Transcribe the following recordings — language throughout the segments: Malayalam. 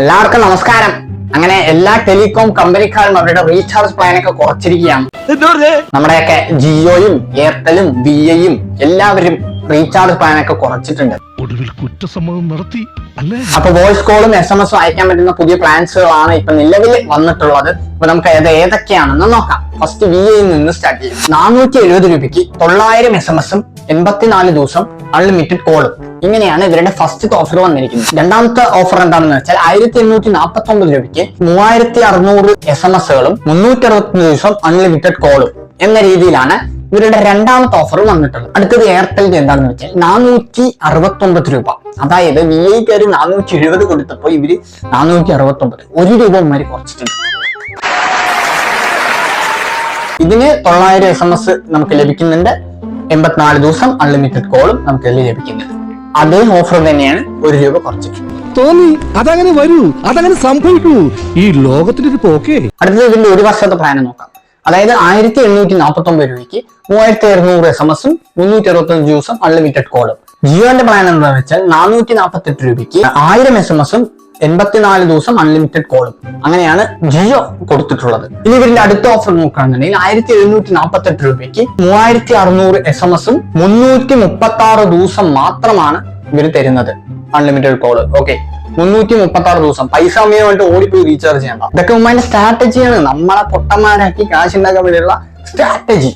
എല്ലാവർക്കും നമസ്കാരം. അങ്ങനെ എല്ലാ ടെലികോം കമ്പനിക്കാരും അവരുടെ റീചാർജ് പ്ലാനൊക്കെ കുറച്ചിരിക്കുകയാണ്. നമ്മുടെയൊക്കെ ജിയോയും എയർടെലും വിഐയും എല്ലാവരും റീചാർജ് പ്ലാനൊക്കെ കുറച്ചിട്ടുണ്ട്. ഒടുവിൽ കുറ്റസമ്മതം നടത്തി അല്ലേ? അപ്പൊ വോയിസ് കോളും SMS അയക്കാൻ പറ്റുന്ന പുതിയ പ്ലാൻസുകളാണ് ഇപ്പൊ നിലവിൽ വന്നിട്ടുള്ളത്. അപ്പൊ നമുക്ക് ഏതൊക്കെയാണെന്ന് നോക്കാം. ഫസ്റ്റ് വിഐയിൽ നിന്ന് സ്റ്റാർട്ട് ചെയ്യും. 470 രൂപയ്ക്ക് 900 SMS 84 ദിവസം അൺലിമിറ്റഡ് കോളും. ഇങ്ങനെയാണ് ഇവരുടെ ഫസ്റ്റ് ഓഫർ വന്നിരിക്കുന്നത്. രണ്ടാമത്തെ ഓഫർ എന്താണെന്ന് വെച്ചാൽ 1849 രൂപയ്ക്ക് 3600 SMS-കളും 360 ദിവസം അൺലിമിറ്റഡ് കോളും എന്ന രീതിയിലാണ് ഇവരുടെ രണ്ടാമത്തെ ഓഫർ വന്നിട്ടുള്ളത്. അടുത്തത് എയർടെലിന്റെ എന്താണെന്ന് വെച്ചാൽ 469 രൂപ. അതായത് വിഐക്കാര് 470 കൊടുത്തപ്പോ ഇവര് 469 1 രൂപ മാറി കുറച്ചിട്ടുണ്ട്. ഇതിന് 900 SMS നമുക്ക് ലഭിക്കുന്നുണ്ട്. 84 ദിവസം അൺലിമിറ്റഡ് കോളും നമുക്ക് ലഭിക്കുന്നുണ്ട്. അതേ ഓഫർ തന്നെയാണ് 1 രൂപ കുറച്ചിട്ടുണ്ട്. തോന്നി അതങ്ങനെ വരൂ, അതങ്ങനെ സംഭവിക്കൂ. ഈ ലോകത്തിന്റെ ഒരു പോക്കേ. അടുത്തത് ഇതിന്റെ 1 വർഷത്തെ പ്ലാൻ നോക്കാം. അതായത് 1849 രൂപയ്ക്ക് 3200 SMS 365 ദിവസം അൺലിമിറ്റഡ് കോളും. ജിയോന്റെ പ്ലാൻ എന്താണെന്ന് വെച്ചാൽ 448 രൂപയ്ക്ക് 1000 SMS 84 ദിവസം അൺലിമിറ്റഡ് കോളും. അങ്ങനെയാണ് ജിയോ കൊടുത്തിട്ടുള്ളത്. ഇനി ഇവരുടെ അടുത്ത ഓഫർ നോക്കുകയാണെന്നുണ്ടെങ്കിൽ 1748 രൂപയ്ക്ക് 3600 SMS 336 ദിവസം മാത്രമാണ് ഇവർ തരുന്നത് അൺലിമിറ്റഡ് കോള്. ഓക്കെ, 336 ദിവസം പൈസ അമ്മയുമായിട്ട് ഓടിപ്പോയി റീചാർജ് ചെയ്യണ്ട. ഇതൊക്കെ ഉമ്മന്റെ സ്ട്രാറ്റജിയാണ്. നമ്മളെ പൊട്ടന്മാരാക്കി കാശ് ഉണ്ടാക്കാൻ വേണ്ടിയുള്ള സ്ട്രാറ്റജി.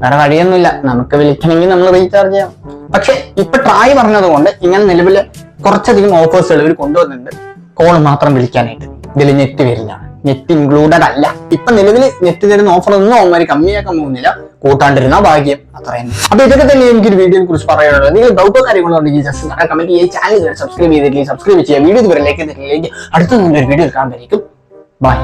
വേറെ വഴിയൊന്നുമില്ല. നമുക്ക് വിളിക്കണമെങ്കിൽ നമ്മൾ റീചാർജ് ചെയ്യാം. പക്ഷെ ഇപ്പൊ ട്രായ് പറഞ്ഞത് കൊണ്ട് ഇങ്ങനെ നിലവില് കുറച്ചധികം ഓഫേഴ്സുകൾ ഇവർ കൊണ്ടുവന്നിട്ടുണ്ട്. കോൾ മാത്രം വിളിക്കാനായിട്ട്. ഇതിൽ നെറ്റ് വരില്ല, നെറ്റ് ഇൻക്ലൂഡഡ് അല്ല. ഇപ്പൊ നിലവിൽ നെറ്റ് തരുന്ന ഓഫർ ഒന്നും അവന്മാര് കമ്മിയാക്കാൻ പോകുന്നില്ല. കൂട്ടാണ്ടിരുന്ന ഭാഗ്യം, അത്ര തന്നെ. അപ്പൊ ഇതൊക്കെ തന്നെ എനിക്കൊരു വീഡിയോയെ കുറിച്ച് പറയാനുള്ളത്. എന്തെങ്കിലും ഡൗട്ടോ കാര്യങ്ങളോ ഉണ്ടെങ്കിൽ ജസ്റ്റ് കമന്റ് ചെയ്യുക. ചാനൽ സബ്സ്ക്രൈബ് ചെയ്തിട്ടില്ലെങ്കിൽ സബ്സ്ക്രൈബ് ചെയ്യുക. വീഡിയോ ഇതുവരെ ലൈക്ക് ചെയ്തിട്ടില്ലെങ്കിൽ അടുത്ത നല്ലൊരു വീഡിയോ കാണുന്നതായിരിക്കും. ബൈ.